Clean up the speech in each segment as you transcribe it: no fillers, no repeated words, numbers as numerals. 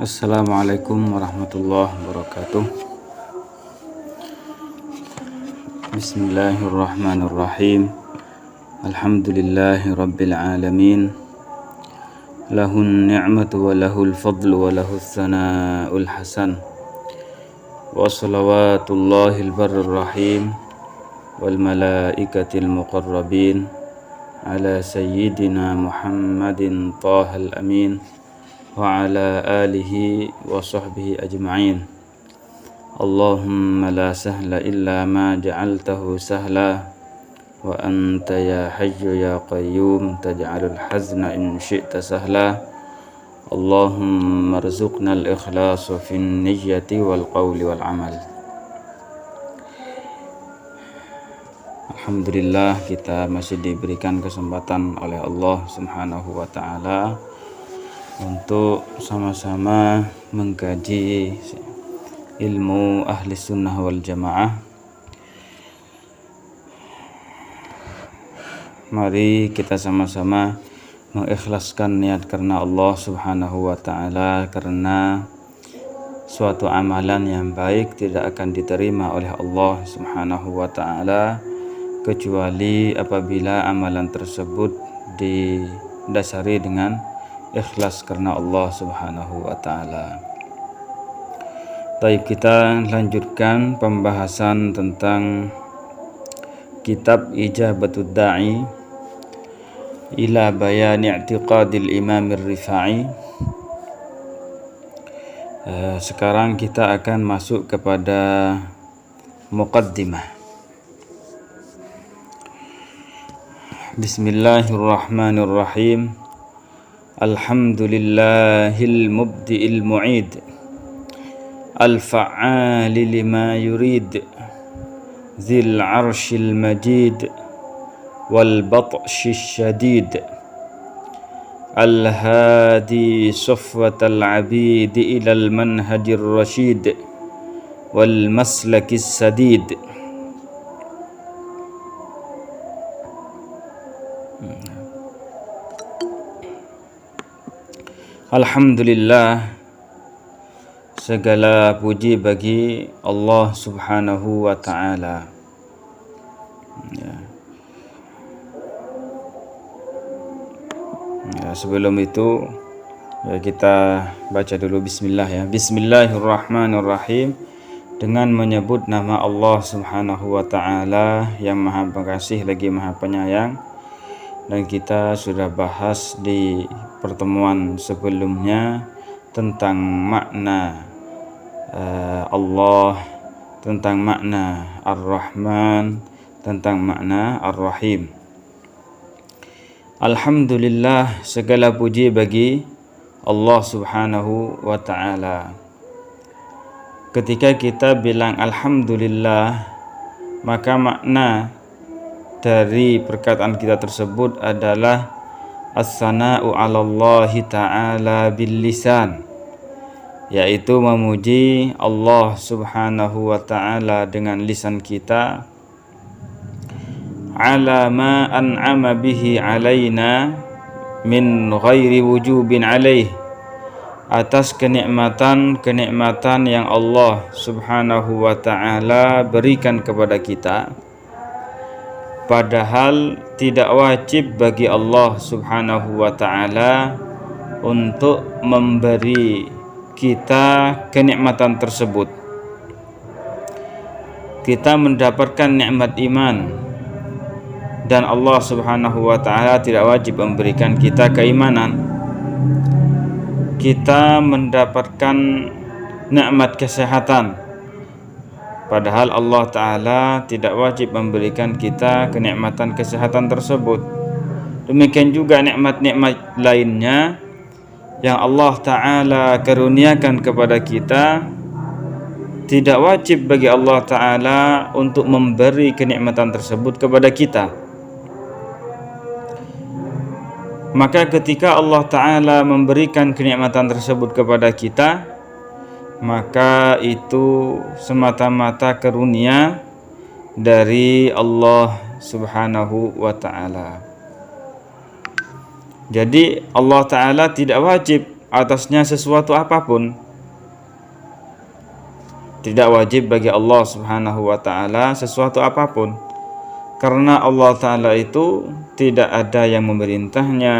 Assalamualaikum warahmatullahi wabarakatuh. Bismillahirrahmanirrahim. Alhamdulillahi rabbil alamin. Lahun ni'matu wa lahul fadlu wa lahus sana'ul hasan. Wa salawatullahil barrir rahim wal malaikatil muqarrabin ala sayyidina Muhammadin tahal amin wa ala alihi wa sahbihi ajma'in. Allahumma la sahla illa ma ja'altahu sahla wa anta ya hayyu ya qayyum taj'alul hazna in syi'ta sahla. Allahumma rzuqna al-ikhlasa fin niyyati wal qawli wal amal. Alhamdulillah, kita masih diberikan kesempatan oleh Allah Subhanahu wa ta'ala untuk sama-sama mengkaji ilmu ahli sunnah wal jamaah. Mari kita sama-sama mengikhlaskan niat karena Allah Subhanahu wa ta'ala, karena suatu amalan yang baik tidak akan diterima oleh Allah Subhanahu wa ta'ala kecuali apabila amalan tersebut didasari dengan ikhlas karena Allah Subhanahu wa ta'ala. Baik, kita lanjutkan pembahasan tentang kitab Ijabatud Da'i ila Bayan I'tiqadil Imam Ar-Rifa'i. Sekarang kita akan masuk kepada muqaddimah. Bismillahirrahmanirrahim. Alhamdulillahil mubdi'il mu'id al-fa'ali lima yurid zil arshil majid wal batshis syadid al-hadi sufwatal abid ilal manhajir rasyid wal maslakis sadid. Alhamdulillah, segala puji bagi Allah Subhanahu wa ta'ala. Sebelum itu kita baca dulu bismillah ya. Bismillahirrahmanirrahim. Dengan menyebut nama Allah Subhanahu wa ta'ala yang maha pengasih lagi maha penyayang. Dan kita sudah bahas di pertemuan sebelumnya tentang makna Allah, tentang makna Ar-Rahman, tentang makna Ar-Rahim. Alhamdulillah, segala puji bagi Allah Subhanahu wa ta'ala. Ketika kita bilang Alhamdulillah, maka makna dari perkataan kita tersebut adalah as-sana'u 'alallahi ta'ala bil lisan, yaitu memuji Allah Subhanahu wa ta'ala dengan lisan kita, ala ma an'ama bihi alaina min ghairi wujubin alaih, atas kenikmatan yang Allah Subhanahu wa ta'ala berikan kepada kita, padahal tidak wajib bagi Allah Subhanahu wa ta'ala untuk memberi kita kenikmatan tersebut. Kita mendapatkan nikmat iman dan Allah Subhanahu wa ta'ala tidak wajib memberikan kita keimanan. Kita mendapatkan nikmat kesehatan, padahal Allah Ta'ala tidak wajib memberikan kita kenikmatan kesehatan tersebut. Demikian juga nikmat-nikmat lainnya yang Allah Ta'ala karuniakan kepada kita, tidak wajib bagi Allah Ta'ala untuk memberi kenikmatan tersebut kepada kita. Maka ketika Allah Ta'ala memberikan kenikmatan tersebut kepada kita, maka itu semata-mata karunia dari Allah Subhanahu wa ta'ala. Jadi Allah Ta'ala tidak wajib atasnya sesuatu apapun. Tidak wajib bagi Allah Subhanahu wa ta'ala sesuatu apapun, karena Allah ta'ala itu tidak ada yang memerintahnya,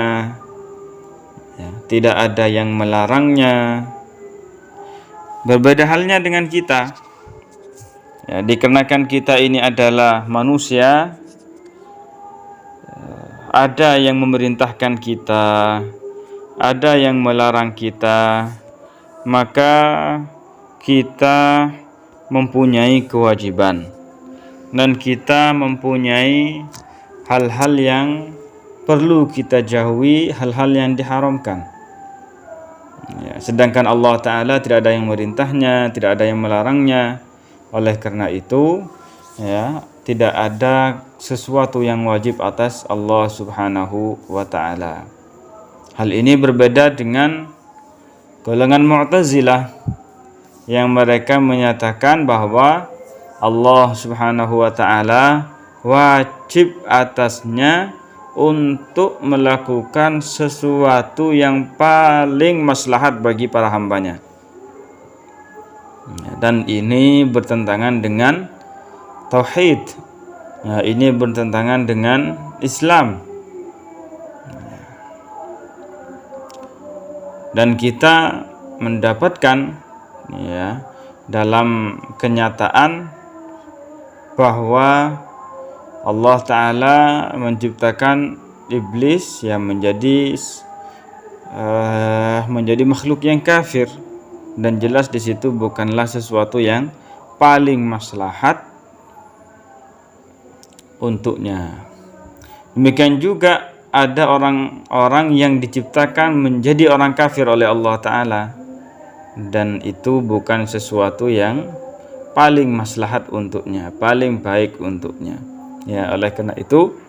ya, tidak ada yang melarangnya. Berbeda halnya dengan kita, ya, dikarenakan kita ini adalah manusia, ada yang memerintahkan kita, ada yang melarang kita, maka kita mempunyai kewajiban dan kita mempunyai hal-hal yang perlu kita jauhi, hal-hal yang diharamkan. Ya, sedangkan Allah Ta'ala tidak ada yang memerintahnya, tidak ada yang melarangnya. Oleh karena itu, ya, tidak ada sesuatu yang wajib atas Allah Subhanahu wa Ta'ala. Hal ini berbeda dengan golongan Mu'tazilah yang mereka menyatakan bahwa Allah Subhanahu wa ta'ala wajib atasnya untuk melakukan sesuatu yang paling maslahat bagi para hambanya. Dan ini bertentangan dengan tauhid. Ini bertentangan dengan Islam. Dan kita mendapatkan, ya, dalam kenyataan bahwa Allah Ta'ala menciptakan iblis yang menjadi makhluk yang kafir, dan jelas di situ bukanlah sesuatu yang paling maslahat untuknya. Demikian juga ada orang-orang yang diciptakan menjadi orang kafir oleh Allah Ta'ala, dan itu bukan sesuatu yang paling maslahat untuknya, paling baik untuknya. Ya, oleh karena itu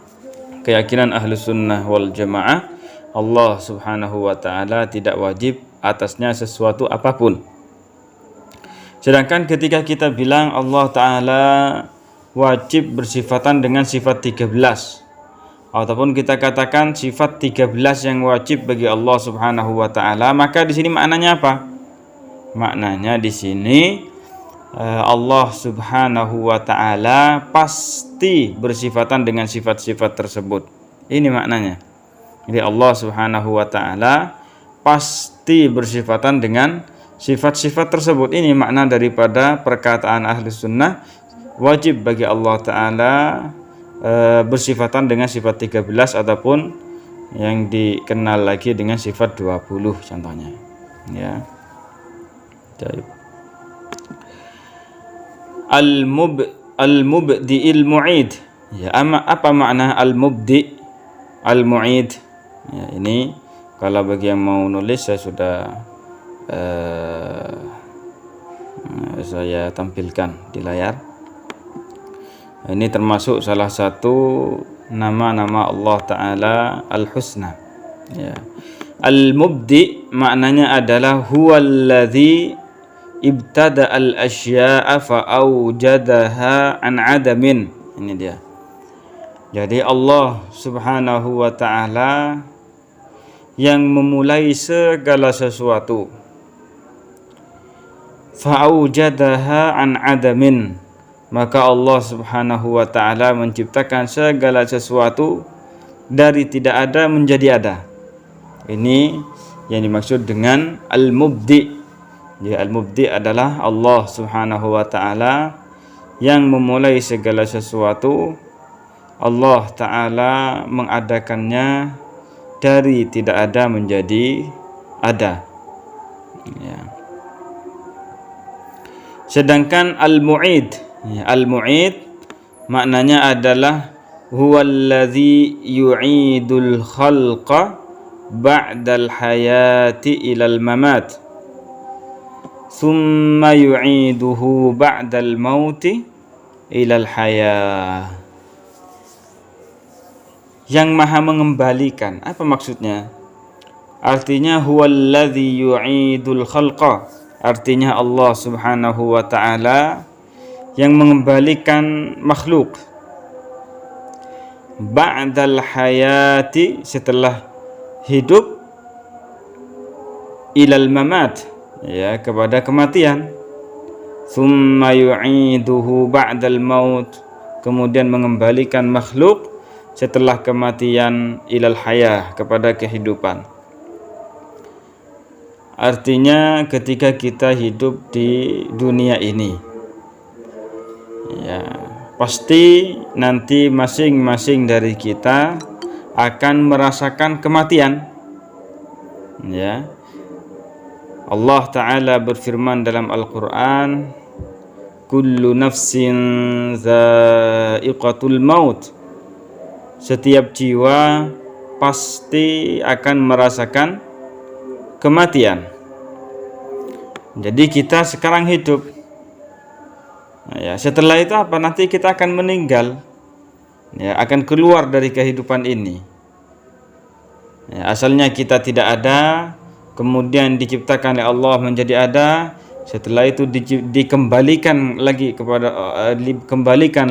keyakinan Ahlus Sunnah wal Jamaah, Allah Subhanahu wa ta'ala tidak wajib atasnya sesuatu apapun. Sedangkan ketika kita bilang Allah Ta'ala wajib bersifatan dengan sifat 13, ataupun kita katakan sifat 13 yang wajib bagi Allah Subhanahu wa ta'ala, maka di sini maknanya apa? Maknanya di sini Allah Subhanahu wa ta'ala pasti bersifatan dengan sifat-sifat tersebut. Ini maknanya. Jadi Allah Subhanahu wa ta'ala pasti bersifatan dengan sifat-sifat tersebut. Ini makna daripada perkataan ahli sunnah, wajib bagi Allah Ta'ala bersifatan dengan sifat 13 ataupun yang dikenal lagi dengan sifat 20 contohnya. Ya. Baik. Al-mubdi'il mu'id. Ya, apa makna al-mubdi', al-mu'id? Ya, ini kalau bagi yang mau nulis saya sudah saya tampilkan di layar. Ini termasuk salah satu nama-nama Allah Ta'ala Al-Husna. Ya. Al-mubdi' maknanya adalah huwallazi ibtada al-asya'a fa'awjadaha an adamin. Ini dia. Jadi Allah Subhanahu wa ta'ala yang memulai segala sesuatu, fa'awjadaha an adamin, maka Allah Subhanahu wa ta'ala menciptakan segala sesuatu dari tidak ada menjadi ada. Ini yang dimaksud dengan al-mubdi'. Jadi al-mubdi' adalah Allah Subhanahu wa ta'ala yang memulai segala sesuatu. Allah Ta'ala mengadakannya dari tidak ada menjadi ada. Ya. Sedangkan al-mu'id, ya, al-mu'id maknanya adalah huwallazi yu'idul khalqa ba'dal hayati ilal mamat thumma yu'iduhu ba'dal mauti ilal hayah. Yang maha mengembalikan. Apa maksudnya? Artinya huwallazi yu'idul khalqa, artinya Allah Subhanahu wa ta'ala yang mengembalikan makhluk ba'dal hayati, setelah hidup, ilal mamat, ya, kepada kematian. Tsumma yu'iduhu ba'dal maut, kemudian mengembalikan makhluk setelah kematian ilal hayah, kepada kehidupan. Artinya ketika kita hidup di dunia ini, ya, pasti nanti masing-masing dari kita akan merasakan kematian. Ya. Allah Ta'ala berfirman dalam Al-Quran, kullu nafsin za'iqatul maut, setiap jiwa pasti akan merasakan kematian. Jadi kita sekarang hidup, ya, setelah itu apa? Nanti kita akan meninggal, ya, akan keluar dari kehidupan ini. Ya, asalnya kita tidak ada, kemudian diciptakan oleh Allah menjadi ada, setelah itu dikembalikan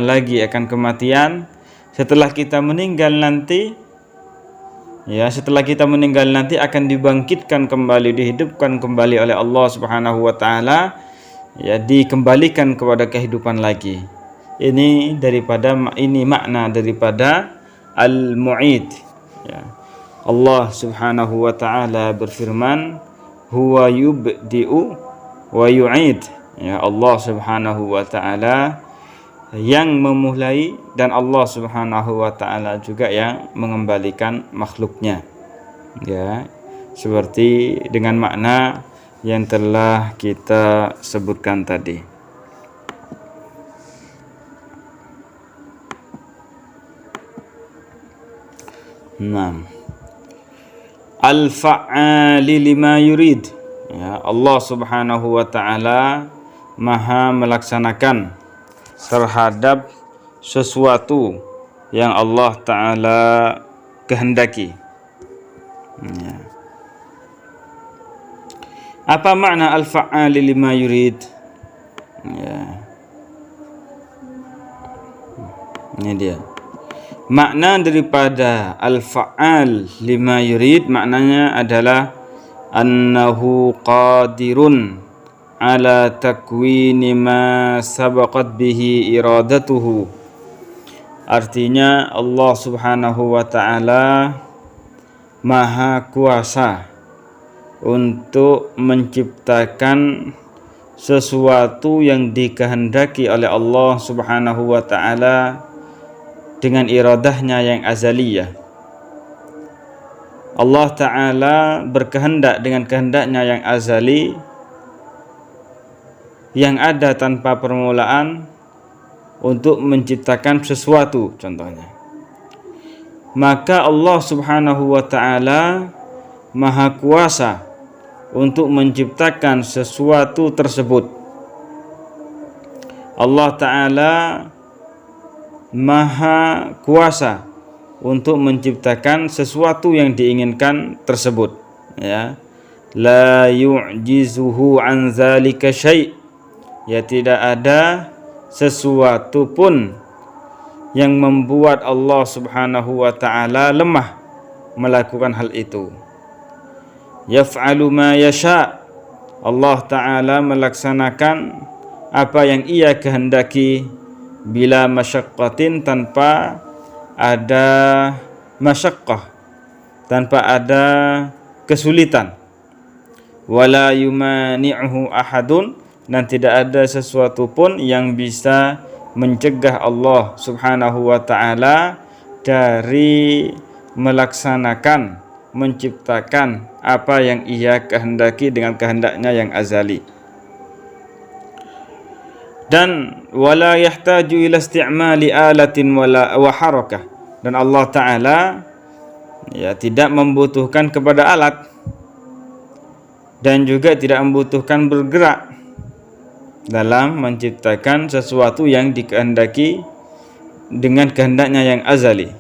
lagi akan kematian. Setelah kita meninggal nanti, ya, akan dibangkitkan kembali, dihidupkan kembali oleh Allah Subhanahu wa taala, ya, dikembalikan kepada kehidupan lagi. Ini makna daripada al-mu'id, ya. Allah Subhanahu wa ta'ala berfirman, huwa yubdi'u wa yu'id, ya, Allah Subhanahu wa ta'ala yang memulai, dan Allah Subhanahu wa ta'ala juga yang mengembalikan makhluknya, ya, seperti dengan makna yang telah kita sebutkan tadi. Al-fa'ali lima yurid, ya, Allah Subhanahu wa ta'ala maha melaksanakan terhadap sesuatu yang Allah Ta'ala kehendaki, ya. Apa makna al-fa'ali lima yurid? Ya. Ini dia makna daripada al-fa'al lima yurid. Maknanya adalah annahu qadirun ala takwini ma sabaqat bihi iradatuhu. Artinya Allah Subhanahu wa ta'ala maha kuasa untuk menciptakan sesuatu yang dikehendaki oleh Allah Subhanahu wa ta'ala dengan iradahnya yang azaliyah. Allah Ta'ala berkehendak dengan kehendaknya yang azali, yang ada tanpa permulaan, untuk menciptakan sesuatu, contohnya. Maka Allah Subhanahu wa ta'ala maha kuasa untuk menciptakan sesuatu tersebut. Allah Ta'ala maha kuasa untuk menciptakan sesuatu yang diinginkan tersebut, ya. La yu'jizuhu an zalika syai', ya, tidak ada sesuatu pun yang membuat Allah Subhanahu wa ta'ala lemah melakukan hal itu. Yaf'alu ma yasha', Allah Ta'ala melaksanakan apa yang Ia kehendaki, bila masyaqqatin, tanpa ada masyaqqah, tanpa ada kesulitan. Wala yumani'uhu ahadun, dan tidak ada sesuatu pun yang bisa mencegah Allah Subhanahu wa ta'ala dari melaksanakan, menciptakan apa yang Ia kehendaki dengan kehendaknya yang azali. Dan wala yahtaju ila isti'mali alatin wa harakah, dan Allah Ta'ala, ya, tidak membutuhkan kepada alat, dan juga tidak membutuhkan bergerak dalam menciptakan sesuatu yang dikehendaki dengan kehendaknya yang azali.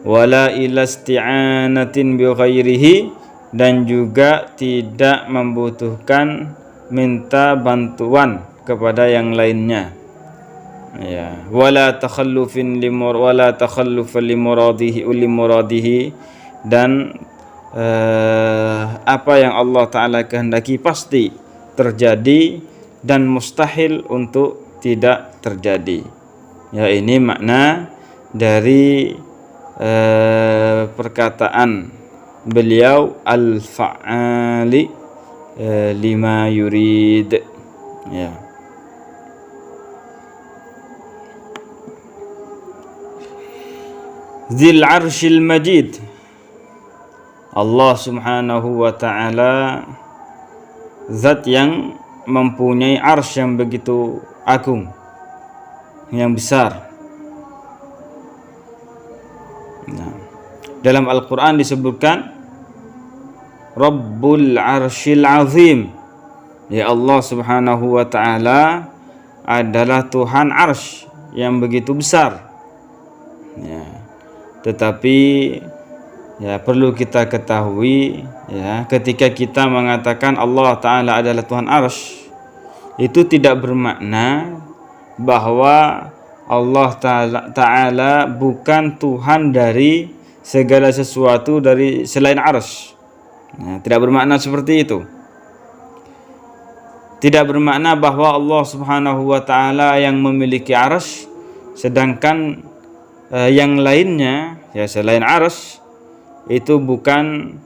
Wala ila isti'anatin bi ghairihi, dan juga tidak membutuhkan minta bantuan kepada yang lainnya, ya. Wala takhallufan limuradihi, dan apa yang Allah Ta'ala kehendaki pasti terjadi dan mustahil untuk tidak terjadi. Ya, ini makna dari perkataan beliau al-fa'ali lima yurid. Ya. Dzil arsyil majid, Allah Subhanahu wa ta'ala zat yang mempunyai arsy yang begitu agung, yang besar. Nah, dalam Al-Quran disebutkan Rabbul Arsyil Azim, ya Allah Subhanahu wa ta'ala adalah Tuhan arsy yang begitu besar. Ya. Tetapi ya perlu kita ketahui, ya, ketika kita mengatakan Allah Ta'ala adalah Tuhan arsy, itu tidak bermakna bahwa Allah Ta'ala bukan Tuhan dari segala sesuatu dari selain arsy. Ya, tidak bermakna seperti itu. Tidak bermakna bahwa Allah Subhanahu wa ta'ala yang memiliki arsy, sedangkan yang lainnya, ya selain arsy, itu bukan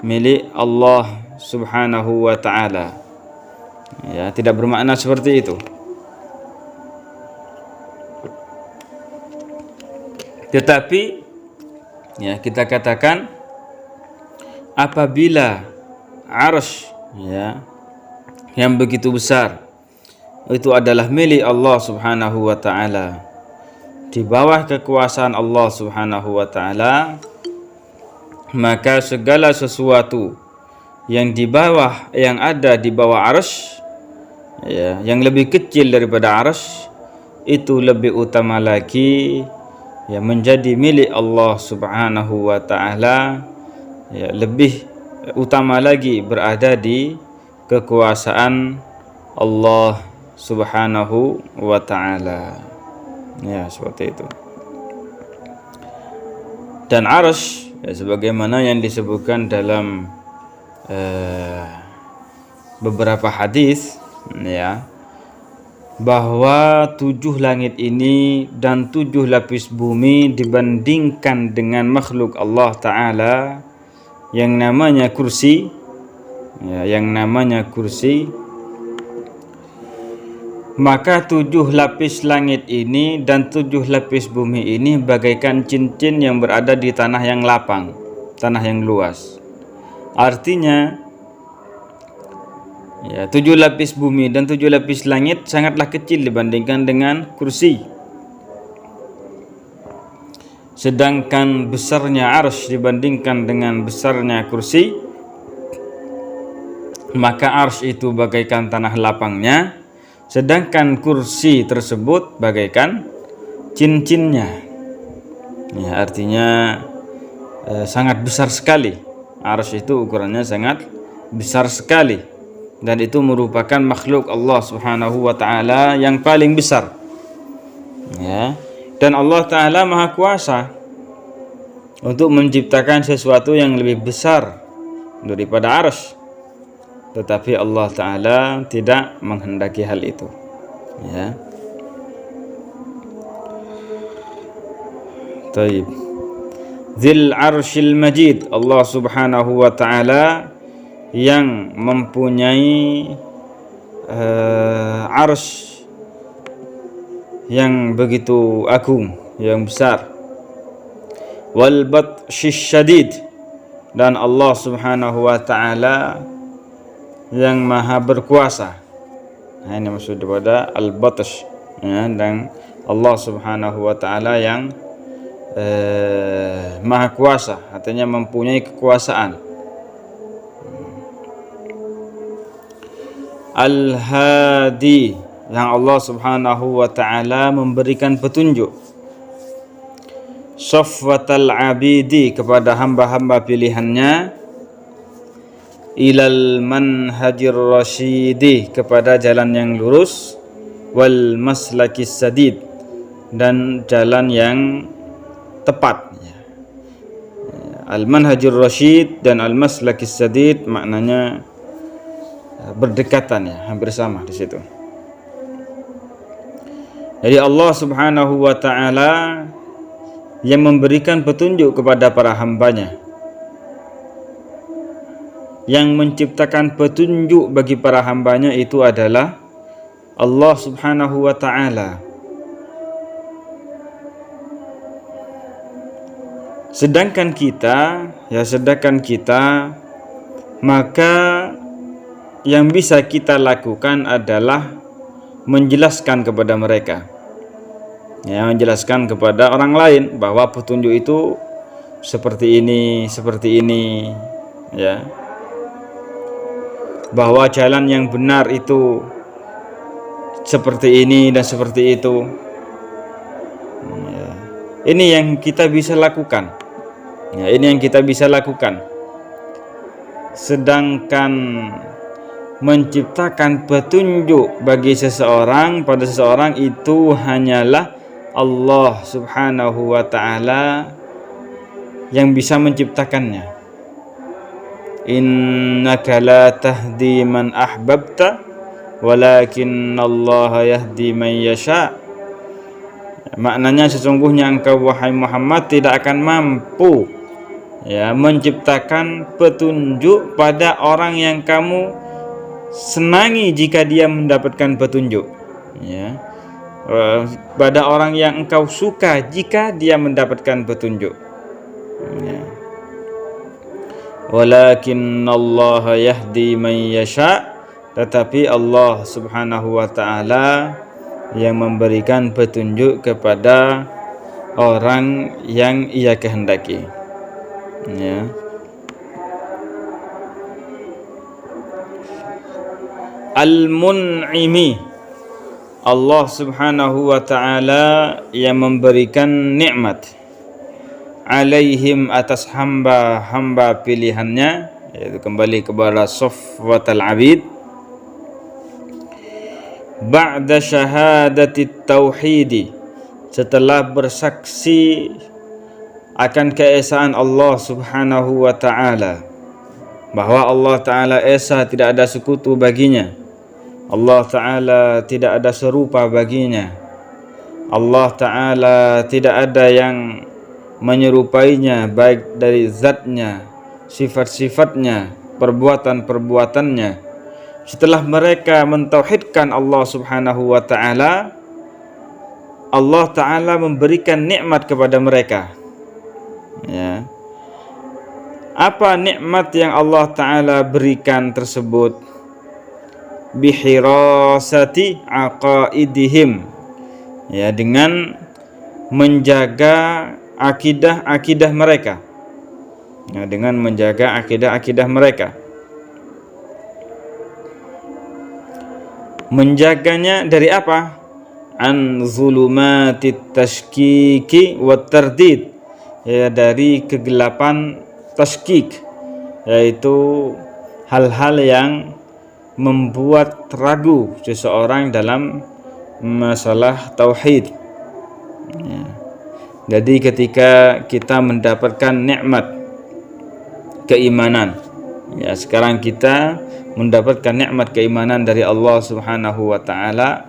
milik Allah Subhanahu wa ta'ala. Ya, tidak bermakna seperti itu. Tetapi ya kita katakan apabila arsy, ya, yang begitu besar itu adalah milik Allah Subhanahu wa ta'ala, di bawah kekuasaan Allah Subhanahu wa ta'ala, maka segala sesuatu yang di bawah, yang ada di bawah arsy, ya, yang lebih kecil daripada arsy, itu lebih utama lagi, ya, menjadi milik Allah Subhanahu wa ta'ala, ya, lebih utama lagi berada di kekuasaan Allah Subhanahu wa ta'ala. Ya, seperti itu. Dan arsy, ya, sebagaimana yang disebutkan dalam beberapa hadis, ya, bahwa 7 langit ini dan 7 lapis bumi dibandingkan dengan makhluk Allah Ta'ala yang namanya kursi, ya, yang namanya kursi, maka 7 lapis langit ini dan 7 lapis bumi ini bagaikan cincin yang berada di tanah yang lapang, tanah yang luas. Artinya, ya, 7 lapis bumi dan 7 lapis langit sangatlah kecil dibandingkan dengan kursi. Sedangkan besarnya arsy dibandingkan dengan besarnya kursi, maka arsy itu bagaikan tanah lapangnya, sedangkan kursi tersebut bagaikan cincinnya. Ya, artinya sangat besar sekali. Arsy itu ukurannya sangat besar sekali, dan itu merupakan makhluk Allah Subhanahu wa ta'ala yang paling besar. Ya. Dan Allah Ta'ala Maha Kuasa untuk menciptakan sesuatu yang lebih besar daripada arsy, tetapi Allah Ta'ala tidak menghendaki hal itu. Ya. Taib. Dzil arsyil majid, Allah Subhanahu wa ta'ala yang mempunyai arsy yang begitu agung, yang besar. Wal batsyis syadid, dan Allah Subhanahu wa ta'ala yang maha berkuasa. Nah, ini maksud daripada al-batsh, ya, dan Allah Subhanahu wa ta'ala yang maha kuasa, artinya mempunyai kekuasaan. Al-hadi, yang Allah Subhanahu wa ta'ala memberikan petunjuk. Safwatal abidi, kepada hamba-hamba pilihannya. Ilal manhajir rasyidi, kepada jalan yang lurus. Wal maslakis sadid, dan jalan yang tepat. Al-manhajur rasyid dan al-maslakis sadid maknanya berdekatan ya, hampir sama di situ. Jadi Allah Subhanahu wa taala yang memberikan petunjuk kepada para hambanya, yang menciptakan petunjuk bagi para hambanya itu adalah Allah Subhanahu wa taala. Sedangkan kita maka yang bisa kita lakukan adalah menjelaskan kepada mereka, ya, menjelaskan kepada orang lain bahwa petunjuk itu seperti ini, ya, bahwa jalan yang benar itu seperti ini dan seperti itu. Ya. Ini yang kita bisa lakukan. Ya, ini yang kita bisa lakukan. Sedangkan menciptakan petunjuk bagi seseorang pada seseorang itu hanyalah Allah Subhanahu wa taala yang bisa menciptakannya. Innaka la tahdi man ahbabta walakinnallaha yahdi man yasha. Maknanya sesungguhnya engkau wahai Muhammad tidak akan mampu, ya, menciptakan petunjuk pada orang yang kamu senangi jika dia mendapatkan petunjuk, ya, pada orang yang engkau suka jika dia mendapatkan petunjuk, ya. Walakinnallaha yahdi man yasha, tetapi Allah Subhanahu wa taala yang memberikan petunjuk kepada orang yang Ia kehendaki, ya. Al-mun'imi, Allah Subhanahu wa taala yang memberikan nikmat alaihim atas hamba-hamba pilihannya, yaitu kembali kepada Safwatul Abid, ba'da syahadatit tauhidi, setelah bersaksi akan keesaan Allah Subhanahu wa taala, bahwa Allah taala esa, tidak ada sekutu baginya, Allah taala tidak ada serupa baginya, Allah taala tidak ada yang menyerupainya, baik dari zatnya, sifat-sifatnya, perbuatan-perbuatannya. Setelah mereka mentauhidkan Allah Subhanahu wa taala, Allah taala memberikan nikmat kepada mereka, ya. Apa nikmat yang Allah taala berikan tersebut? Bihirasati aqaidihim, ya, dengan menjaga akidah-akidah mereka, ya, dengan menjaga akidah-akidah mereka. Menjaganya dari apa? An zulumatit tashkiki wat tardid, ya, dari kegelapan tashkik, yaitu hal-hal yang membuat ragu seseorang dalam masalah tauhid, ya. Jadi ketika kita mendapatkan nikmat keimanan, ya, sekarang kita mendapatkan nikmat keimanan dari Allah Subhanahu wa taala,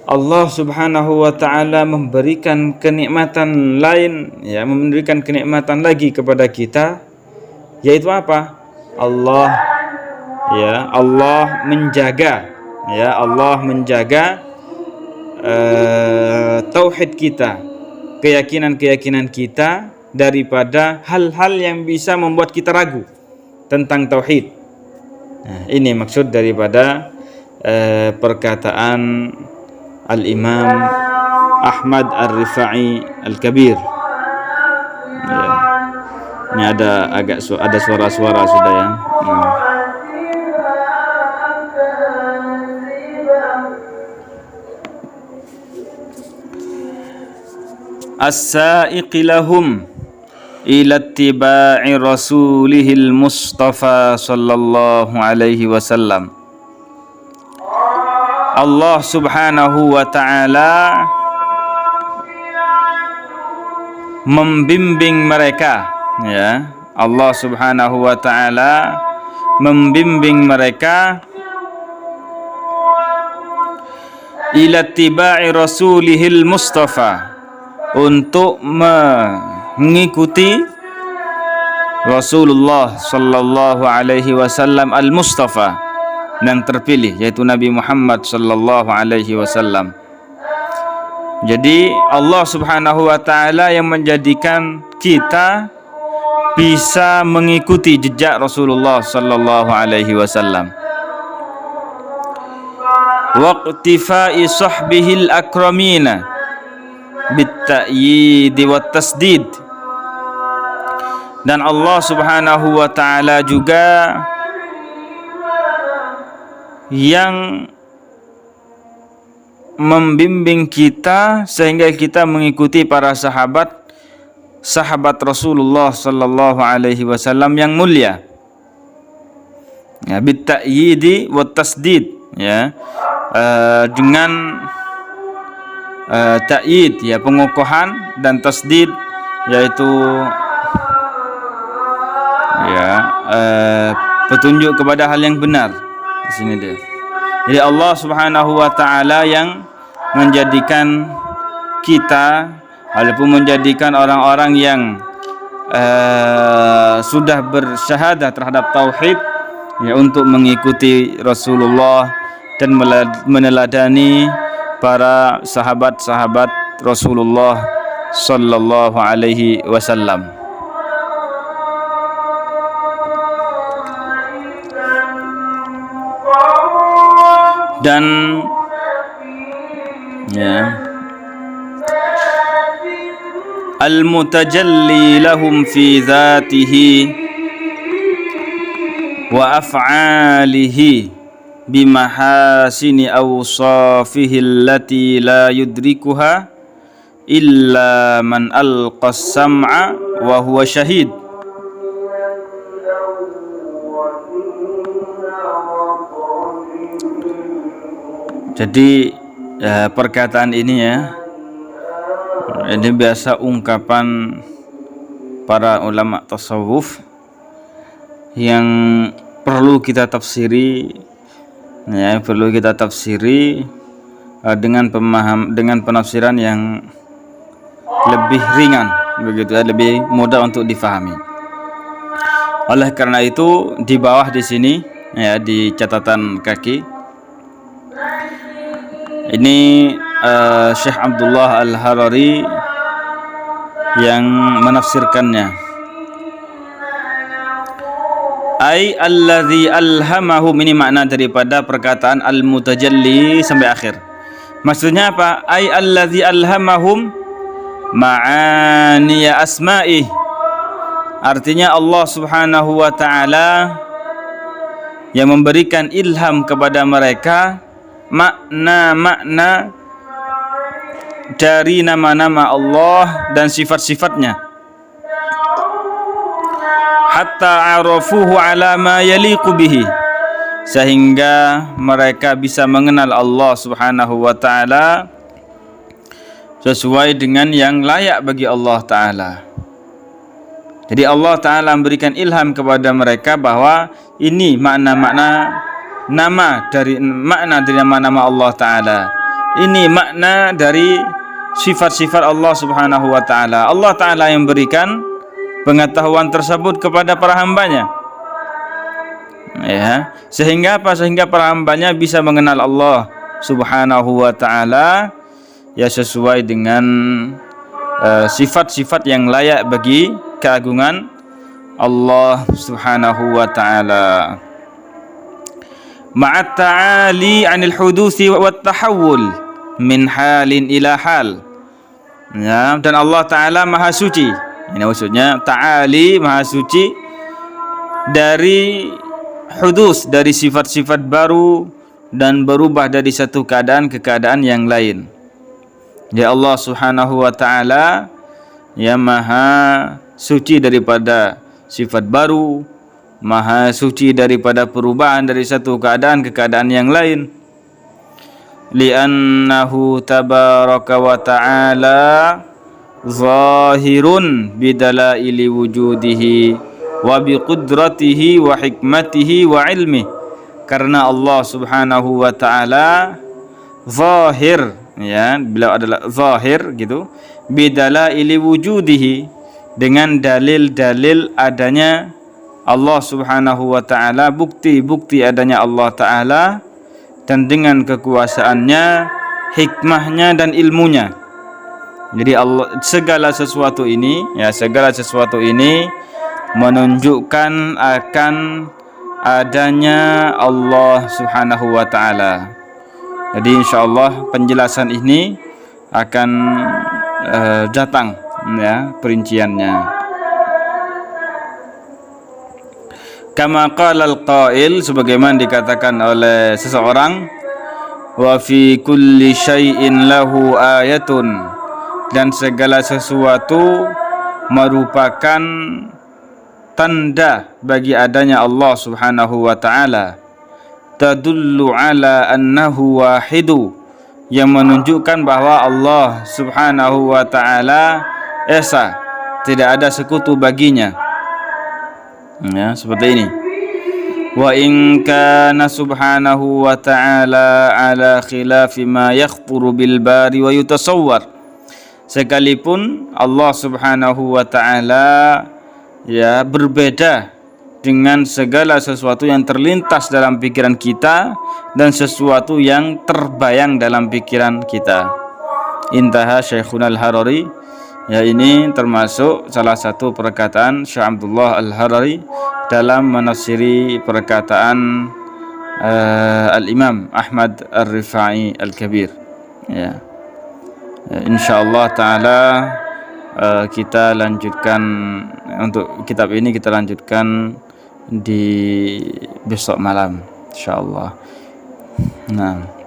Allah Subhanahu wa taala memberikan kenikmatan lain, ya, memberikan kenikmatan lagi kepada kita, yaitu apa? Allah menjaga, ya, Allah menjaga tauhid kita, keyakinan-keyakinan kita daripada hal-hal yang bisa membuat kita ragu tentang tauhid. Nah, ini maksud daripada perkataan Al-Imam Ahmad Ar-Rifai Al-Kabir. Ya. Ini ada suara-suara sudah, ya. Nah. As-sa'iqi lahum ila ittiba'i rasulihil mustafa sallallahu alaihi wasallam. Allah Subhanahu wa ta'ala membimbing mereka, ya. Allah Subhanahu wa taala membimbing mereka ila tiba'i rasulihil mustafa, untuk mengikuti Rasulullah sallallahu alaihi wasallam al-Mustafa, yang terpilih, yaitu Nabi Muhammad sallallahu alaihi wasallam. Jadi Allah Subhanahu wa taala yang menjadikan kita bisa mengikuti jejak Rasulullah sallallahu alaihi wasallam. Waqtifai sahbihil akramina bit-ta'yid wat tasdid. Dan Allah Subhanahu wa taala juga yang membimbing kita sehingga kita mengikuti para sahabat Rasulullah sallallahu alaihi wasallam yang mulia. Ya, bit-ta'yid wat tasdid, ya. Dengan ta'yid, ya, pengokohan, dan tasdid, yaitu petunjuk kepada hal yang benar. Di sini dia. Jadi Allah Subhanahu wa taala yang menjadikan kita, walaupun menjadikan orang-orang yang sudah bersyahadah terhadap tauhid, ya, untuk mengikuti Rasulullah dan meneladani para sahabat-sahabat Rasulullah sallallahu alaihi wasallam. Dan ya, al-mutajalli lahum fi dzatihi wa af'alihi bimahasini awsafihi allati la yudrikuha illa man alqas sam'a wa huwa syahid. Jadi perkataan ini, ya, ini biasa ungkapan para ulama tasawuf yang perlu kita tafsiri, ya, dengan penafsiran yang lebih ringan, begitu, ya, lebih mudah untuk difahami. Oleh karena itu, di bawah di sini, ya, di catatan kaki ini Syekh Abdullah Al-Harari yang menafsirkannya. Ai allazi alhamahum, ini makna daripada perkataan al-mutajalli sampai akhir. Maksudnya apa? Ai allazi alhamahum ma'aniya asma'i. Artinya Allah Subhanahu wa taala yang memberikan ilham kepada mereka makna-makna dari nama-nama Allah dan sifat-sifatnya, hatta arafuhu ala ma yaliqu bihi, sehingga mereka bisa mengenal Allah Subhanahu wa taala sesuai dengan yang layak bagi Allah taala. Jadi Allah taala memberikan ilham kepada mereka bahwa ini makna-makna nama dari nama-nama Allah taala. Ini makna dari sifat-sifat Allah Subhanahu wa taala. Allah taala yang berikan pengetahuan tersebut kepada para hambanya, ya, sehingga apa? Sehingga para hambanya bisa mengenal Allah Subhanahu wa taala, ya, sesuai dengan sifat-sifat yang layak bagi keagungan Allah Subhanahu wa taala. Ma'at ta'ali 'anil hudusi wat tahawul min halin ila hal. Ya, dan Allah taala Maha Suci. Ini maksudnya ta'ali, Maha Suci dari hudus, dari sifat-sifat baru dan berubah dari satu keadaan ke keadaan yang lain. Ya, Allah Subhanahu wa taala, ya, Maha Suci daripada sifat baru, Maha suci daripada perubahan dari satu keadaan ke keadaan yang lain. Li'annahu tabaraka wa ta'ala zahirun bidalaili wujudihi wa biqudratihi wa hikmatihi wa ilmi. Karena Allah Subhanahu wa taala zahir, ya, beliau adalah zahir gitu, bidalaili wujudihi, dengan dalil-dalil adanya Allah Subhanahu wa taala, bukti-bukti adanya Allah taala, dan dengan kekuasaannya, hikmahnya dan ilmunya. Jadi Allah, segala sesuatu ini menunjukkan akan adanya Allah Subhanahu wa taala. Jadi insyaallah penjelasan ini akan datang, ya, perinciannya. Kama qala al-qail, sebagaimana dikatakan oleh seseorang, wa fi kulli syai'in lahu ayatun, dan segala sesuatu merupakan tanda bagi adanya Allah Subhanahu wa taala, tadullu ala annahu wahidu, yang menunjukkan bahwa Allah Subhanahu wa taala esa, tidak ada sekutu baginya. Ya, seperti ini. Wa in kana subhanahu wa ta'ala ala khilafi ma yakhturu bil bari wa yutasawwar, sekalipun Allah Subhanahu wa ta'ala, ya, berbeda dengan segala sesuatu yang terlintas dalam pikiran kita dan sesuatu yang terbayang dalam pikiran kita. Intaha Syekhuna Al-Harari. Ya, ini termasuk salah satu perkataan Syekh Abdullah Al-Harari dalam menafsiri perkataan Al-Imam Ahmad Ar-Rifai Al-Kabir. Ya. Insyaallah taala kita lanjutkan untuk kitab ini, kita lanjutkan di besok malam insyaallah. Nah.